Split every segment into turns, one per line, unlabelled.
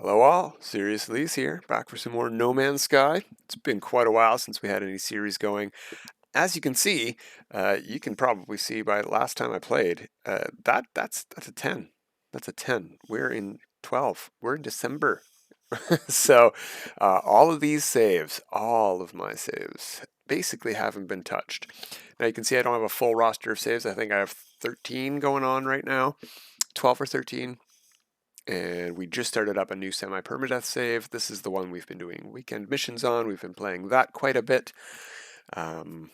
Hello all, Serious Lee's here, back for some more No Man's Sky. It's been quite a while since we had any series going. As you can see, you can probably see by the last time I played, that's a 10. That's a 10. We're in 12. We're in December. So all of these saves, all of my saves, basically haven't been touched. Now you can see I don't have a full roster of saves. I think I have 13 going on right now, 12 or 13. And we just started up a new semi-permadeath save. This is the one we've been doing weekend missions on. We've been playing that quite a bit. But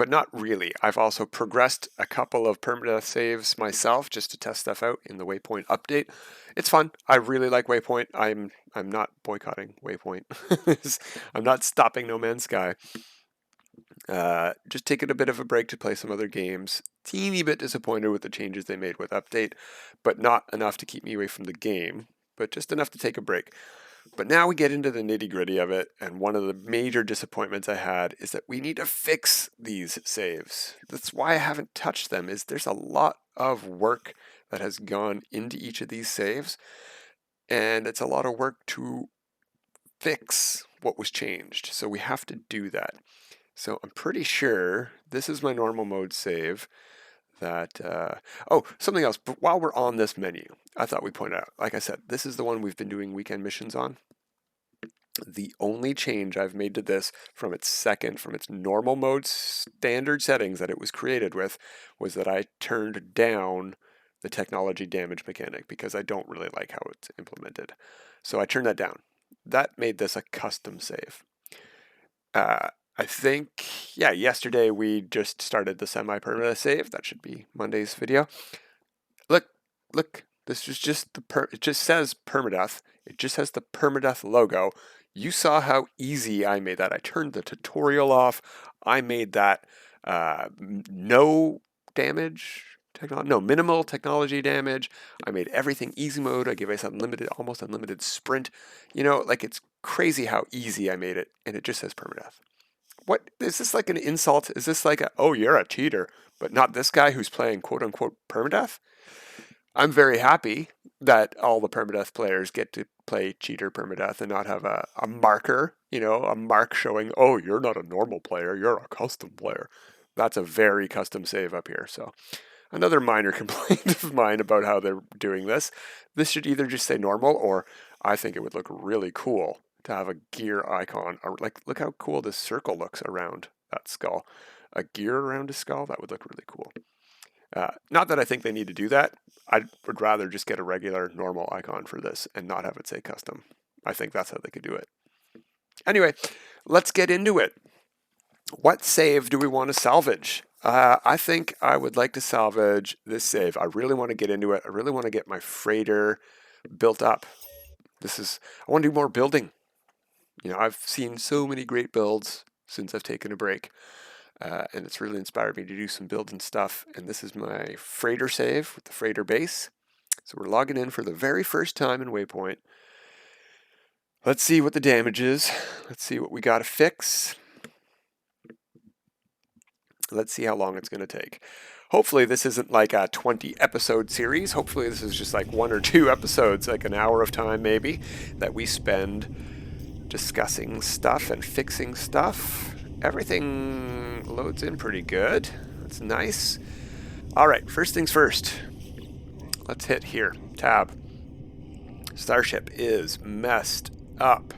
not really. I've also progressed a couple of permadeath saves myself just to test stuff out in the Waypoint update. It's fun. I really like Waypoint. I'm not boycotting Waypoint. I'm not stopping No Man's Sky. Just taking a bit of a break to play some other games. Teeny bit disappointed with the changes they made with update, but not enough to keep me away from the game, but just enough to take a break. But now we get into the nitty gritty of it, and one of the major disappointments I had is that we need to fix these saves. That's why I haven't touched them, is there's a lot of work that has gone into each of these saves, and it's a lot of work to fix what was changed. So we have to do that. So I'm pretty sure this is my normal mode save that, oh, something else. But while we're on this menu, I thought we'd point out, like I said, this is the one we've been doing weekend missions on. The only change I've made to this from its normal mode standard settings that it was created with was that I turned down the technology damage mechanic because I don't really like how it's implemented. So I turned that down. That made this a custom save. I think, yeah, yesterday we just started the semi-permadeath save. That should be Monday's video. Look, this is just it just says permadeath. It just has the permadeath logo. You saw how easy I made that. I turned the tutorial off. I made that no minimal technology damage. I made everything easy mode. I gave myself almost unlimited sprint. You know, like it's crazy how easy I made it, and it just says permadeath. What is this, like an insult? Is this like oh, you're a cheater, but not this guy who's playing quote unquote permadeath? I'm very happy that all the permadeath players get to play cheater permadeath and not have a marker, a mark showing, oh, you're not a normal player, you're a custom player. That's a very custom save up here. So another minor complaint of mine about how they're doing this. This should either just say normal, or I think it would look really cool to have a gear icon. Or like, look how cool this circle looks around that skull. A gear around a skull, that would look really cool. Not that I think they need to do that. I would rather just get a regular normal icon for this and not have it say custom. I think that's how they could do it. Anyway, let's get into it. What save do we want to salvage? I think I would like to salvage this save. I really want to get into it. I really want to get my freighter built up. I want to do more building. I've seen so many great builds since I've taken a break. And it's really inspired me to do some building stuff. And this is my freighter save with the freighter base. So we're logging in for the very first time in Waypoint. Let's see what the damage is. Let's see what we got to fix. Let's see how long it's going to take. Hopefully this isn't like a 20 episode series. Hopefully this is just like 1 or 2 episodes, like an hour of time maybe, that we spend discussing stuff and fixing stuff. Everything loads in pretty good. That's nice. All right, first things first. Let's hit here. Tab. Starship is messed up.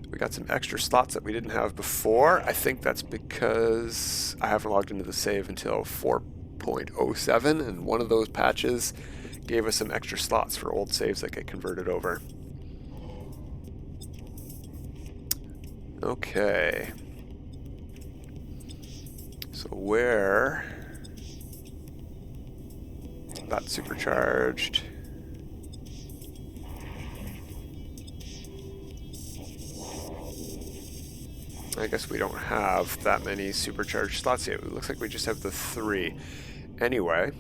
We got some extra slots that we didn't have before. I think that's because I haven't logged into the save until 4.07, and one of those patches gave us some extra slots for old saves that get converted over. Okay. So where that's supercharged. I guess we don't have that many supercharged slots yet. It looks like we just have the 3. Anyway,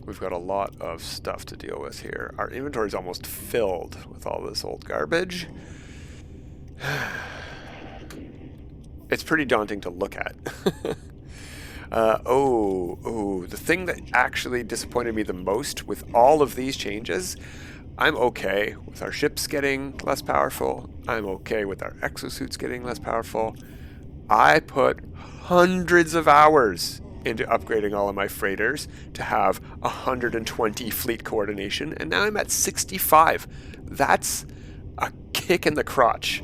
we've got a lot of stuff to deal with here. Our inventory is almost filled with all this old garbage. It's pretty daunting to look at. The thing that actually disappointed me the most with all of these changes I'm okay with our ships getting less powerful. I'm okay with our exosuits getting less powerful. I put hundreds of hours into upgrading all of my freighters to have 120 fleet coordination, and now I'm at 65. That's a kick in the crotch.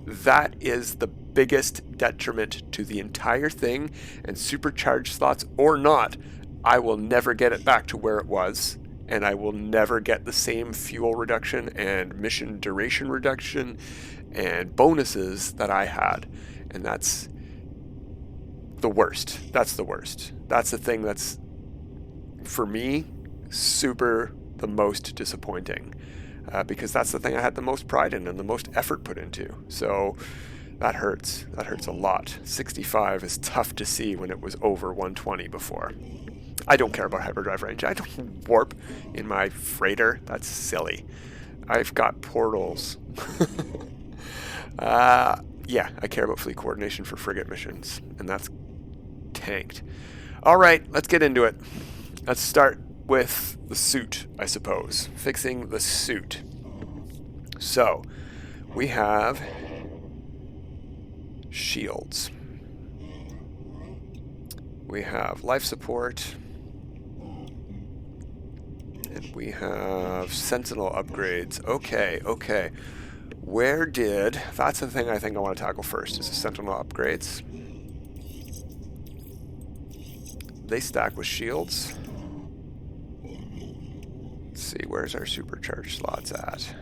That is the biggest detriment to the entire thing, and supercharged slots or not, I will never get it back to where it was, and I will never get the same fuel reduction and mission duration reduction and bonuses that I had. And that's the worst. That's the worst. That's the thing that's, for me, super the most disappointing. Because that's the thing I had the most pride in and the most effort put into. So that hurts. That hurts a lot. 65 is tough to see when it was over 120 before. I don't care about hyperdrive range. I don't warp in my freighter. That's silly. I've got portals. Yeah, I care about fleet coordination for frigate missions, and that's tanked. All right, let's get into it. Let's start with the suit, I suppose. Fixing the suit. So, we have shields. We have life support. And we have sentinel upgrades. Okay, okay. Where did... That's the thing I think I want to tackle first, is the sentinel upgrades. They stack with shields. Let's see, where's our supercharged slots at?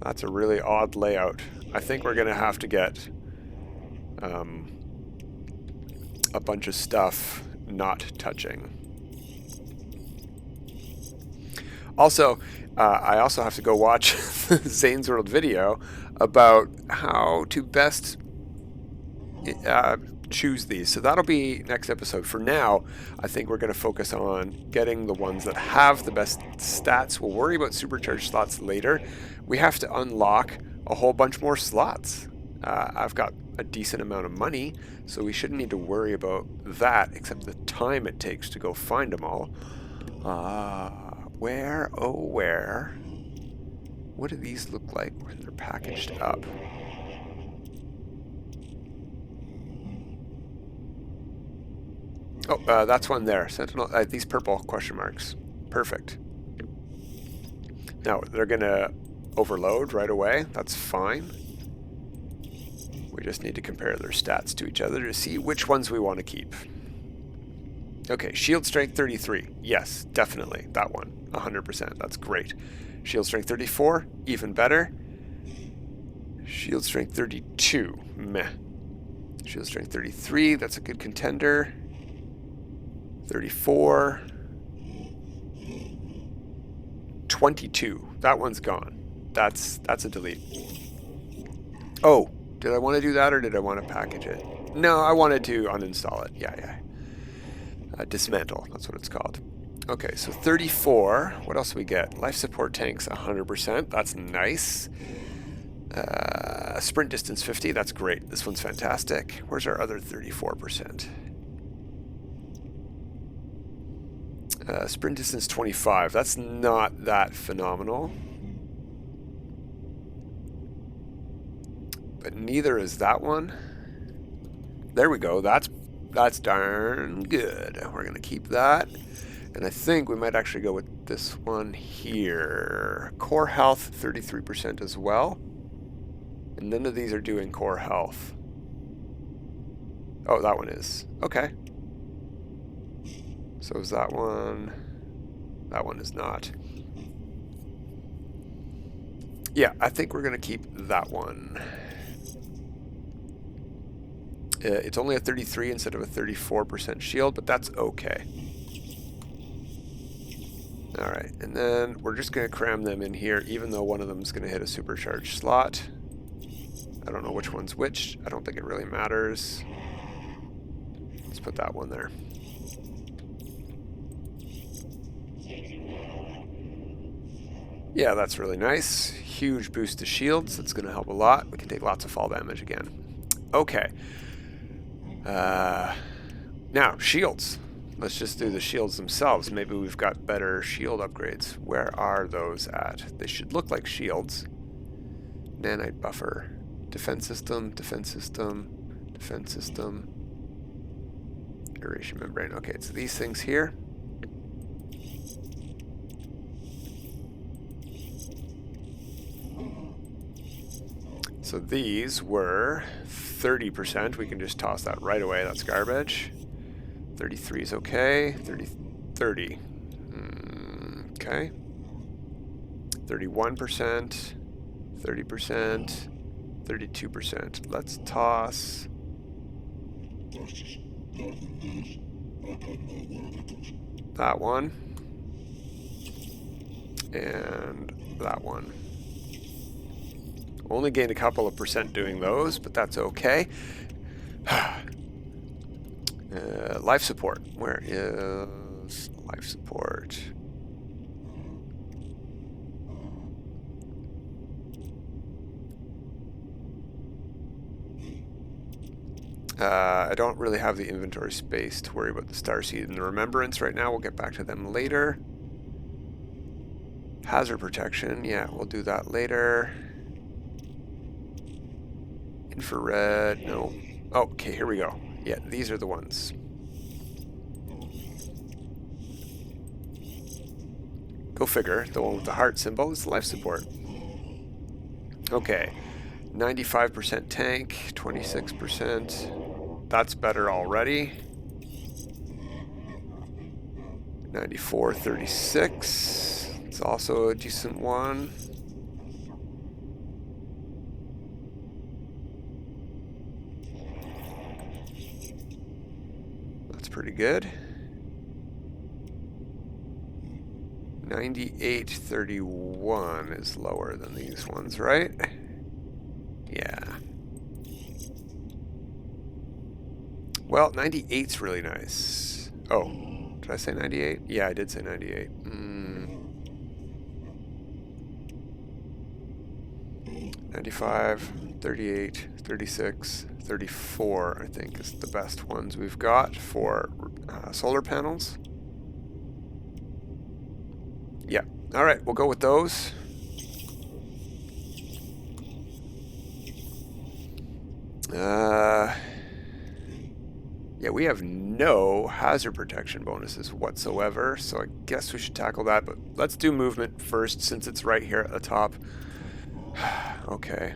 That's a really odd layout. I think we're going to have to get a bunch of stuff not touching. Also, I also have to go watch Zane's World video about how to best choose these. So that'll be next episode. For now, I think we're going to focus on getting the ones that have the best stats. We'll worry about supercharged slots later. We have to unlock a whole bunch more slots. I've got a decent amount of money, so we shouldn't need to worry about that, except the time it takes to go find them all. Where, oh where? What do these look like when they're packaged up? Oh, that's one there. Sentinel, these purple question marks. Perfect. Now, they're going to overload right away. That's fine. We just need to compare their stats to each other to see which ones we want to keep. Okay, shield strength 33. Yes, definitely. That one. 100%. That's great. Shield strength 34. Even better. Shield strength 32. Meh. Shield strength 33. That's a good contender. 34. 22. That one's gone. That's a delete. Oh, did I want to do that or did I want to package it? No, I wanted to uninstall it. Yeah. Dismantle, that's what it's called. Okay, so 34. What else do we get? Life support tanks 100%. That's nice. Sprint distance 50. That's great. This one's fantastic. Where's our other 34%? Sprint distance 25. That's not that phenomenal. But neither is that one. There we go. That's darn good. We're going to keep that. And I think we might actually go with this one here. Core health, 33% as well. And none of these are doing core health. Oh, that one is. Okay. So is that one? That one is not. Yeah, I think we're going to keep that one. It's only a 33 instead of a 34% shield, but that's okay. Alright, and then we're just going to cram them in here, even though one of them is going to hit a supercharged slot. I don't know which one's which. I don't think it really matters. Let's put that one there. Yeah, that's really nice. Huge boost to shields. That's going to help a lot. We can take lots of fall damage again. Okay. Now, shields. Let's just do the shields themselves. Maybe we've got better shield upgrades. Where are those at? They should look like shields. Nanite buffer. Defense system, defense system, defense system. Aeration membrane. Okay, it's these things here. So these were 30%. We can just toss that right away. That's garbage. 33 is okay. 30. Okay. 31%. 30%. 32%. Let's toss. That one. And that one. Only gained a couple of percent doing those, but that's okay. Life support. Where is life support? I don't really have the inventory space to worry about the Starseed and the Remembrance right now. We'll get back to them later. Hazard protection. Yeah, we'll do that later. Infrared. No. Oh, okay, here we go. Yeah, these are the ones. Go figure. The one with the heart symbol is life support. Okay. 95% tank, 26%. That's better already. 94, 36. It's also a decent one. That's pretty good. 98, 31 is lower than these ones, right? Yeah. Well, 98's really nice. Oh, did I say 98? Yeah, I did say 98. 95, 38, 36, 34, I think is the best ones we've got for solar panels. Yeah. All right, we'll go with those. Yeah, we have no hazard protection bonuses whatsoever, so I guess we should tackle that, but let's do movement first since it's right here at the top. Okay.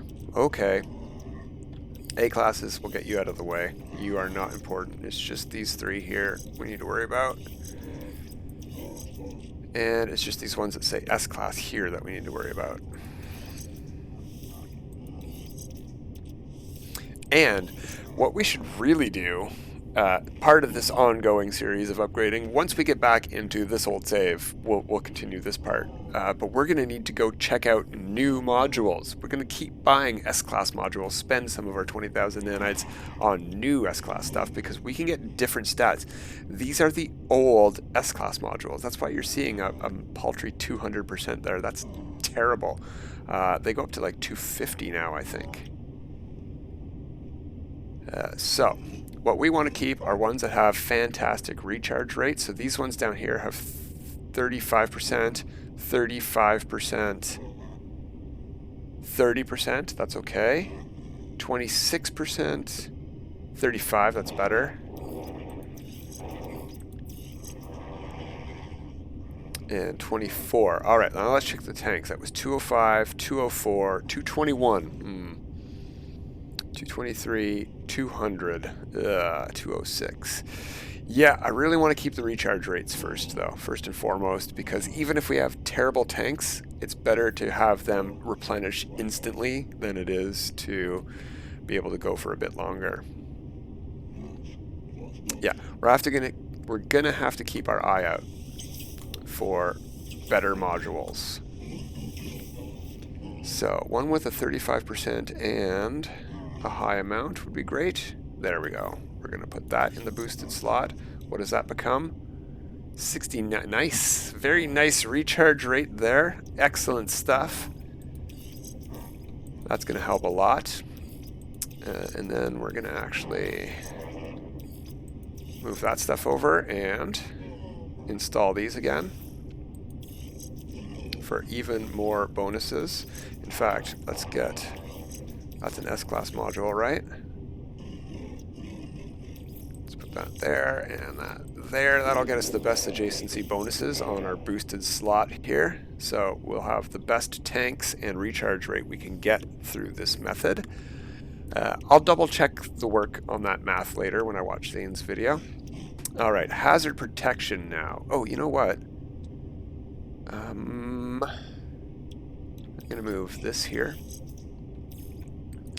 A classes will get you out of the way. You are not important. It's just these three here we need to worry about. And it's just these ones that say S class here that we need to worry about. And what we should really do, part of this ongoing series of upgrading, once we get back into this old save, we'll continue this part. But we're going to need to go check out new modules. We're going to keep buying S-Class modules, spend some of our 20,000 nanites on new S-Class stuff because we can get different stats. These are the old S-Class modules. That's why you're seeing a paltry 200% there. That's terrible. They go up to like 250 now, I think. So, what we want to keep are ones that have fantastic recharge rates. So these ones down here have 35%, 35%, 30%, that's okay. 26%, 35, that's better. And 24. All right, now let's check the tanks. That was 205, 204, 221. 223, 200, 206. Yeah, I really want to keep the recharge rates first, though, first and foremost, because even if we have terrible tanks, it's better to have them replenish instantly than it is to be able to go for a bit longer. Yeah, we're gonna have to keep our eye out for better modules. So, one with a 35% and a high amount would be great. There we go. We're going to put that in the boosted slot. What does that become? 69. Nice. Very nice recharge rate there. Excellent stuff. That's going to help a lot. And then we're going to actually Move that stuff over and install these again for even more bonuses. In fact, let's get, that's an S-class module, right? Let's put that there and that there. That'll get us the best adjacency bonuses on our boosted slot here. So we'll have the best tanks and recharge rate we can get through this method. I'll double check the work on that math later when I watch Zane's video. All right, hazard protection now. Oh, you know what? I'm gonna move this here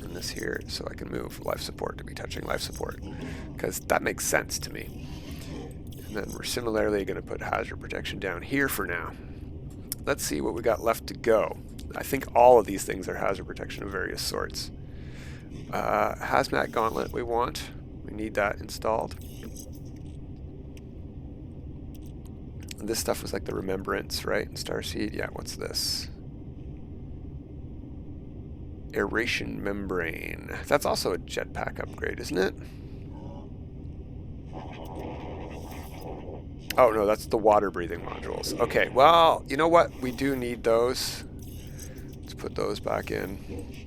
and this here so I can move life support to be touching life support, because that makes sense to me. And then we're similarly gonna put hazard protection down here for now. Let's see what we got left to go. I think all of these things are hazard protection of various sorts. Hazmat gauntlet we want. We need that installed. This stuff was like the remembrance, right? In Starseed. Yeah, what's this? Aeration membrane. That's also a jetpack upgrade, isn't it? Oh no, that's the water breathing modules. Okay, well, you know what? We do need those. Let's put those back in.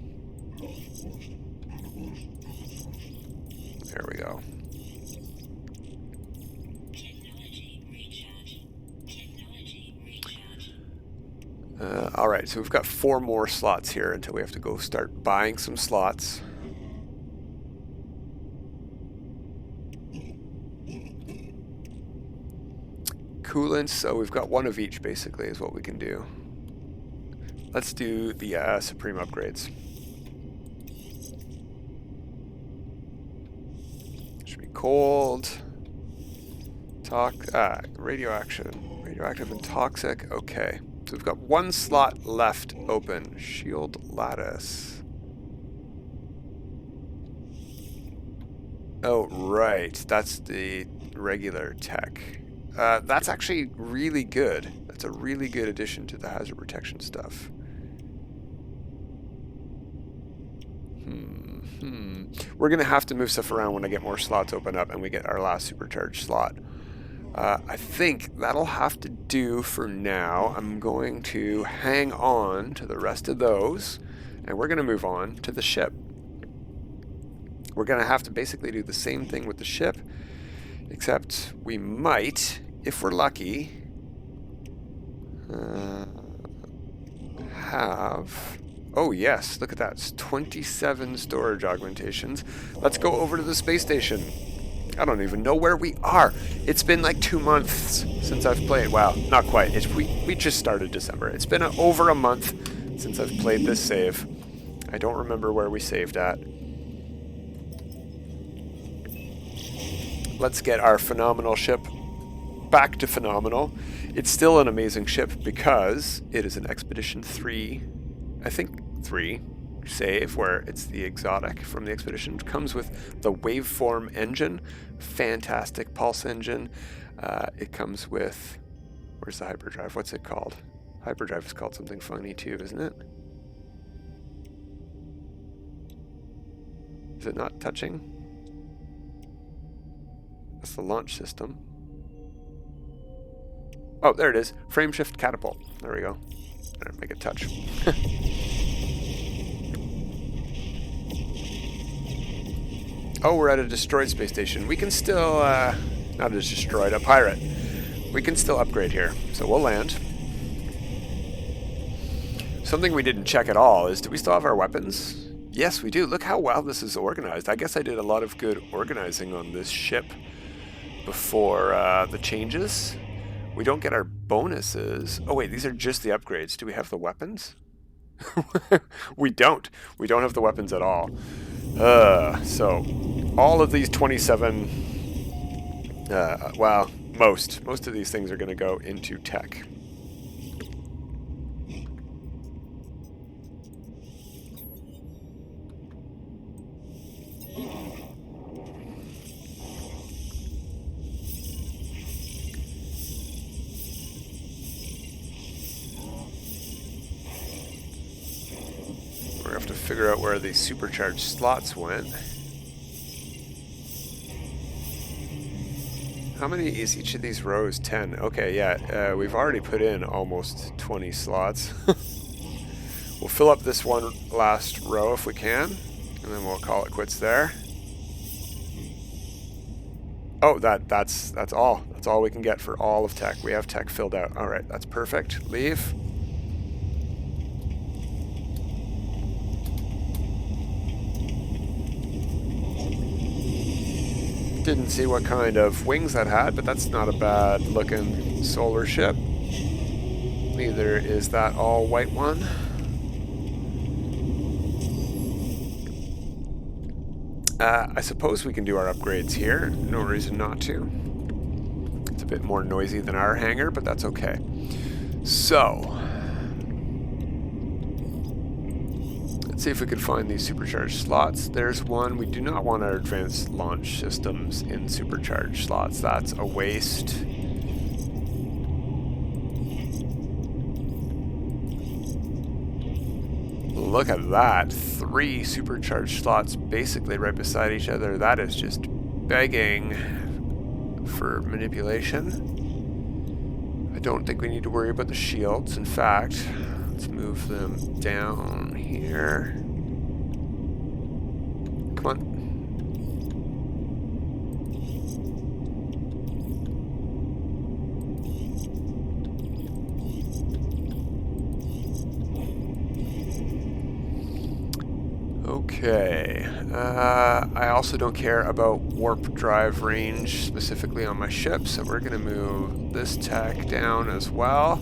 There we go. All right, so we've got 4 more slots here until we have to go start buying some slots. Coolants, so we've got 1 of each basically is what we can do. Let's do the Supreme upgrades. Should be cold, radioactive and toxic. Okay, so we've got 1 slot left open. Shield lattice. Oh right, that's the regular tech. That's actually really good. That's a really good addition to the hazard protection stuff. We're going to have to move stuff around when I get more slots open up and we get our last supercharged slot. I think that'll have to do for now. I'm going to hang on to the rest of those, and we're going to move on to the ship. We're going to have to basically do the same thing with the ship, except we might, if we're lucky, have... Oh yes, look at that. It's 27 storage augmentations. Let's go over to the space station. I don't even know where we are. It's been like 2 months since I've played. Well, not quite. We just started December. It's been over a month since I've played this save. I don't remember where we saved at. Let's get our phenomenal ship back to phenomenal. It's still an amazing ship because it is an Expedition 3, I think 3 save, where it's the exotic from the Expedition. It comes with the waveform engine, fantastic pulse engine. It comes with, where's the hyperdrive? What's it called? Hyperdrive is called something funny too, isn't it? Is it not touching? That's the launch system. Oh, there it is. Frame shift catapult. There we go. Better make it touch. Oh, we're at a destroyed space station. We can still, not as destroyed, a pirate. We can still upgrade here. So we'll land. Something we didn't check at all is, do we still have our weapons? Yes, we do. Look how well this is organized. I guess I did a lot of good organizing on this ship before the changes. We don't get our bonuses. Oh wait, these are just the upgrades. Do we have the weapons? We don't. We don't have the weapons at all. So all of these 27, well, most of these things are going to go into tech. We're going to have to figure out where the supercharged slots went. How many is each of these rows? 10. Okay, yeah. We've already put in almost 20 slots. We'll fill up this one last row if we can, and then we'll call it quits there. Oh, that's all. That's all we can get for all of tech. We have tech filled out. All right, that's perfect. Leave. Didn't see what kind of wings that had, but that's not a bad looking solar ship. Neither is that all white one. I suppose we can do our upgrades here. No reason not to. It's a bit more noisy than our hangar, but that's okay. So, let's see if we can find these supercharged slots. There's one. We do not want our advanced launch systems in supercharged slots. That's a waste. Look at that. 3 supercharged slots basically right beside each other. That is just begging for manipulation. I don't think we need to worry about the shields. In fact, let's move them down here. Come on. Okay, I also don't care about warp drive range specifically on my ship, so we're going to move this tech down as well.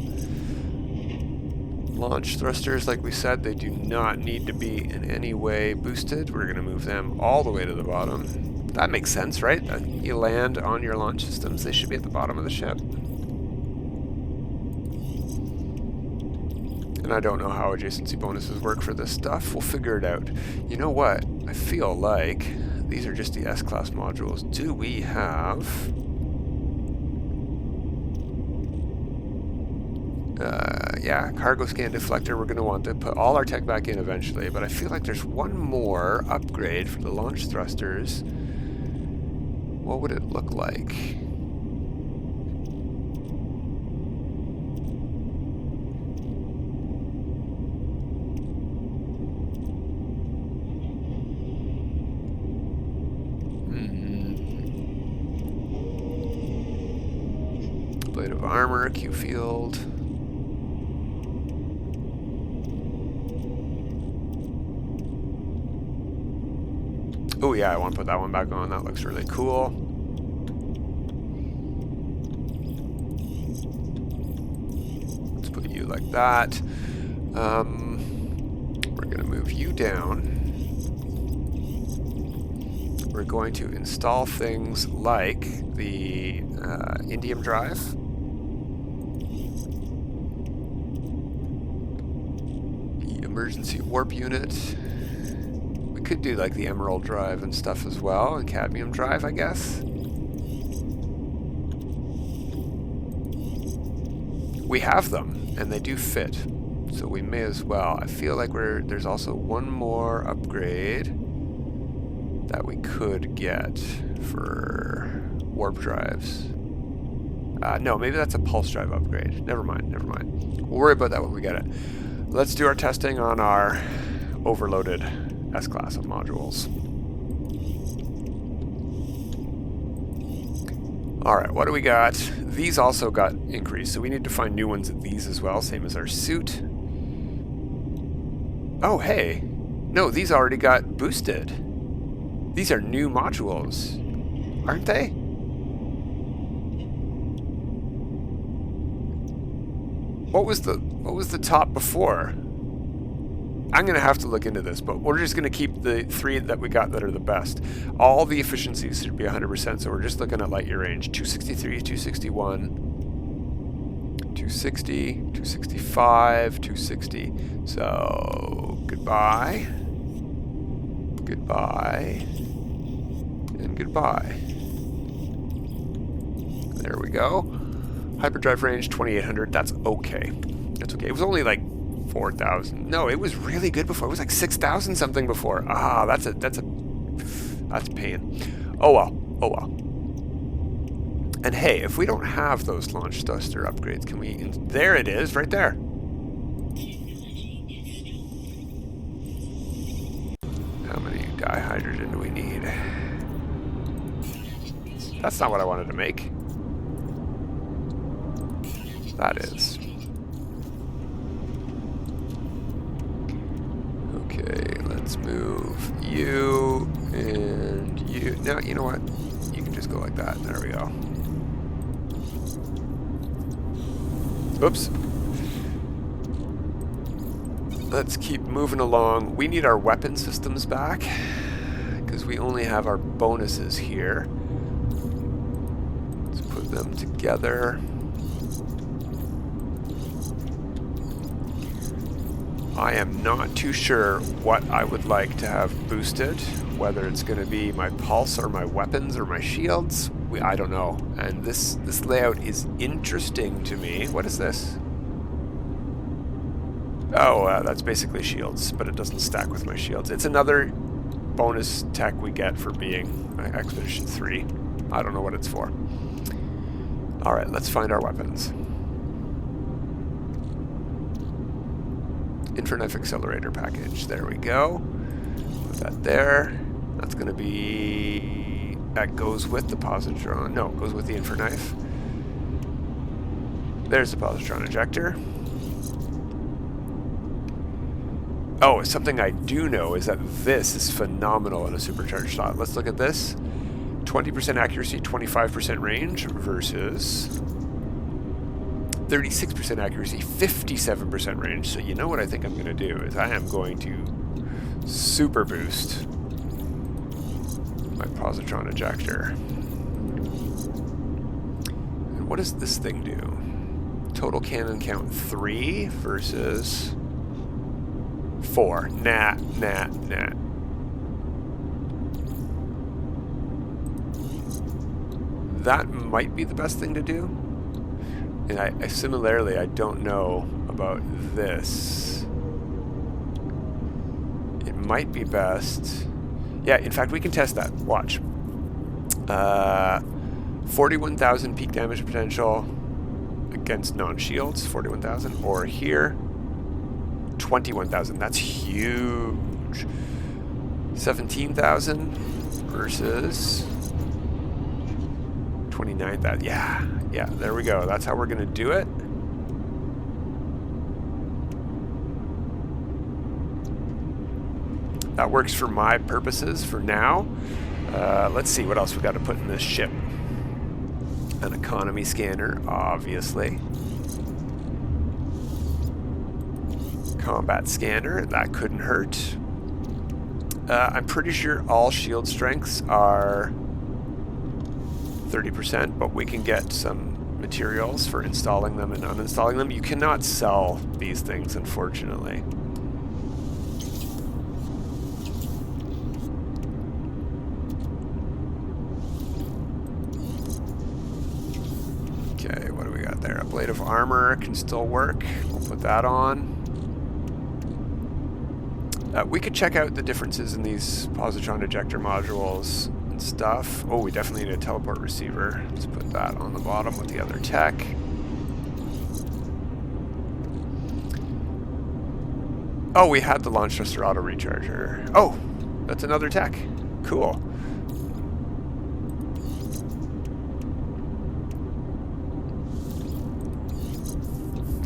Launch thrusters, like we said, they do not need to be in any way boosted. We're going to move them all the way to the bottom. That makes sense, right? You land on your launch systems, they should be at the bottom of the ship. And I don't know how adjacency bonuses work for this stuff. We'll figure it out. You know what? I feel like these are just the S-Class modules. Do we have... yeah, cargo scan deflector. We're going to want to put all our tech back in eventually, but I feel like there's one more upgrade for the launch thrusters. What would it look like? Blade of armor, Q field. Oh yeah, I want to put that one back on. That looks really cool. Let's put you like that. We're going to move you down. We're going to install things like the indium drive. The emergency warp unit. We could do like the emerald drive and stuff as well, and cadmium drive, I guess. We have them, and they do fit, so we may as well. I feel like there's also one more upgrade that we could get for warp drives. No, maybe that's a pulse drive upgrade. Never mind, never mind. We'll worry about that when we get it. Let's do our testing on our overloaded S-Class of modules. Alright, what do we got? These also got increased, so we need to find new ones of these as well, same as our suit. Oh, hey. No, these already got boosted. These are new modules, aren't they? What was the top before? I'm going to have to look into this, but we're just going to keep the 3 that we got that are the best. All the efficiencies should be 100%, so we're just looking at light year range. 263, 261, 260, 265, 260. So, goodbye, goodbye, and goodbye. There we go. Hyperdrive range, 2800. That's okay. That's okay. It was only like 4,000. No, it was really good before. It was like 6,000 something before. Ah, that's pain. Oh well. Oh well. And hey, if we don't have those launch thruster upgrades, can we... There it is, right there. How many dihydrogen do we need? That's not what I wanted to make. That is. Okay, let's move you and you. No, you know what? You can just go like that. There we go. Oops. Let's keep moving along. We need our weapon systems back because we only have our bonuses here. Let's put them together. I am not too sure what I would like to have boosted, whether it's going to be my pulse or my weapons or my shields. I don't know. And this layout is interesting to me. What is this? Oh, that's basically shields, but it doesn't stack with my shields. It's another bonus tech we get for being Expedition 3. I don't know what it's for. Alright, let's find our weapons. Infraknife accelerator package. There we go. Put that there. That's going to be... That goes with the positron. No, it goes with the infraknife. There's the positron ejector. Oh, something I do know is that this is phenomenal in a supercharged slot. Let's look at this. 20% accuracy, 25% range versus 36% accuracy, 57% range. So you know what I think I'm going to do is I am going to super boost my positron ejector. And what does this thing do? Total cannon count 3 versus 4. Nah. That might be the best thing to do. And I similarly, I don't know about this. It might be best. Yeah, in fact, we can test that. Watch. 41,000 peak damage potential against non-shields, 41,000. Or here, 21,000. That's huge. 17,000 versus 29,000. Yeah, there we go. That's how we're going to do it. That works for my purposes for now. Let's see what else we got to put in this ship. An economy scanner, obviously. Combat scanner, that couldn't hurt. I'm pretty sure all shield strengths are 30%, but we can get some materials for installing them and uninstalling them. You cannot sell these things, unfortunately. Okay, what do we got there? A blade of armor can still work. We'll put that on. We could check out the differences in these positron ejector modules and stuff. Oh, we definitely need a teleport receiver. Let's put that on the bottom with the other tech. Oh, we had the launch thruster auto recharger. Oh, that's another tech. Cool.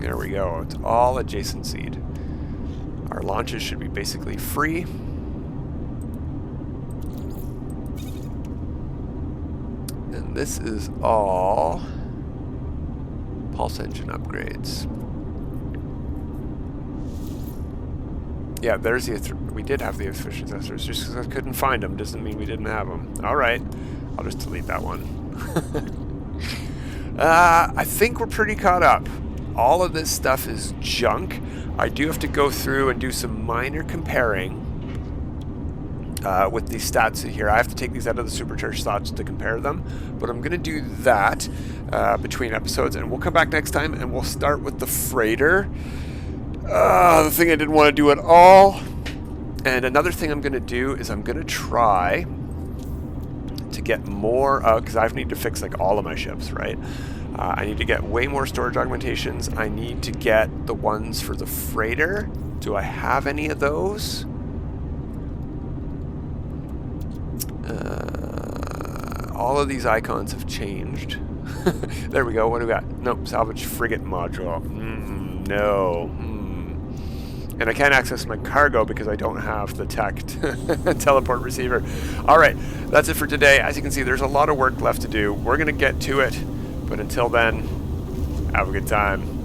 There we go. It's all adjacent seed. Our launches should be basically free. And this is all pulse engine upgrades. Yeah, there's the... We did have the efficient thrusters. Just because I couldn't find them doesn't mean we didn't have them. Alright. I'll just delete that one. I think we're pretty caught up. All of this stuff is junk. I do have to go through and do some minor comparing with these stats here. I have to take these out of the supercharged slots to compare them, but I'm going to do that between episodes, and we'll come back next time and we'll start with the freighter. The thing I didn't want to do at all. And another thing I'm going to do is I'm going to try to get more, because I need to fix like all of my ships, right? I need to get way more storage augmentations. I need to get the ones for the freighter. Do I have any of those? All of these icons have changed. There we go. What do we got? Nope. Salvage frigate module. No. And I can't access my cargo because I don't have the tech teleport receiver. All right. That's it for today. As you can see, there's a lot of work left to do. We're going to get to it. But until then, have a good time.